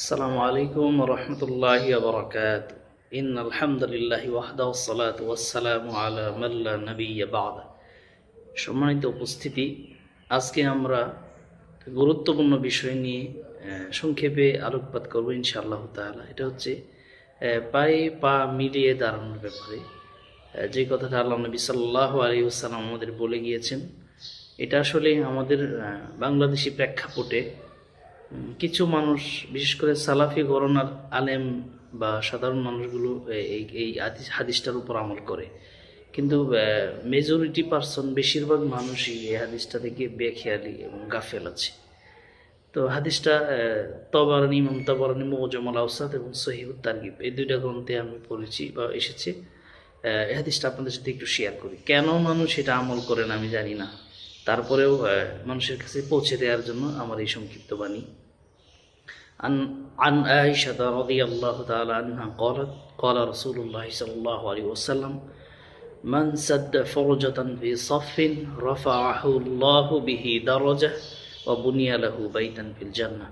আসসালামু আলাইকুম ওয়া রাহমাতুল্লাহি ওয়া বারাকাতুহু। ইন্নাল হামদুলিল্লাহি ওয়াহদাহু ওয়াসসালাতু ওয়াসসালামু আলা মান লা নাবিয়্যা বা'দা। সম্মানিত উপস্থিতি, আজকে আমরা গুরুত্বপূর্ণ বিষয় নিয়ে সংক্ষেপে আলোকপাত করব ইনশাআল্লাহ তাআলা। এটা হচ্ছে পায়ে পা মিলিয়ে দাঁড়ানোর ব্যাপারে। যে কথাটা আল্লাহ নবী সাল্লাল্লাহু আলাইহি ওয়াসাল্লাম আমাদের বলে গিয়েছেন, এটা আসলে আমাদের বাংলাদেশি প্রেক্ষাপটে কিছু মানুষ, বিশেষ করে সালাফি ঘরানার আলেম বা সাধারণ মানুষগুলো এই হাদিসটার উপর আমল করে, কিন্তু মেজরিটি পার্সন, বেশিরভাগ মানুষই এই হাদিসটা থেকে বেখেয়ালি এবং গাফেল আছে। তো হাদিসটা তবারানি, ইমাম তবারানি মুআজামুল আওসাত এবং সহিহুত তারগিব, এই দুইটা গ্রন্থে আমি পড়েছি বা এসেছে। এই হাদিসটা আপনাদের সাথে একটু শেয়ার করি। কেন মানুষ এটা আমল করেন আমি জানি না, তারপরেও মানুষের কাছে পৌঁছে দেওয়ার জন্য আমার এই সংক্ষিপ্ত বাণী। عن عائشة رضي الله تعالى عنها قالت قال رسول الله صلى الله عليه وسلم من سد فرجة في صف رفعه الله به درجة وبني له بيتا في الجنة।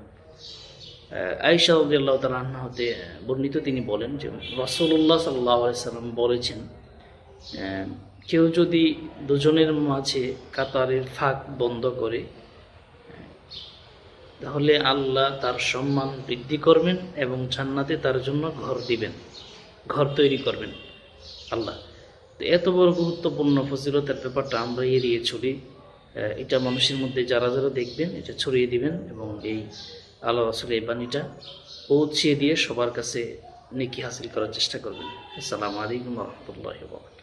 আয়েশা রাদিয়াল্লাহু তাআলা আনহা হতে বর্ণিত, তিনি বলেন যে রাসূলুল্লাহ সাল্লাল্লাহু আলাইহি ওয়াসাল্লাম বলেছেন, কেউ যদি দুজনের মাঝে কাতারের ফাঁক বন্ধ করে, তাহলে আল্লাহ তার সম্মান বৃদ্ধি করবেন এবং জান্নাতে তার জন্য ঘর দিবেন, ঘর তৈরি করবেন আল্লাহ। তো এত বড় গুরুত্বপূর্ণ ফজিলতের ব্যাপারটা আমরা এড়িয়ে চলি। এটা মানুষের মধ্যে যারা যারা দেখবেন এটা ছড়িয়ে দিবেন এবং এই আল্লাহ রাসূলের এই বাণীটা পৌঁছিয়ে দিয়ে সবার কাছে নেকি হাসিল করার চেষ্টা করবেন। আসসালামু আলাইকুম ওয়া রাহমাতুল্লাহি ওয়া বারাকাতুহু।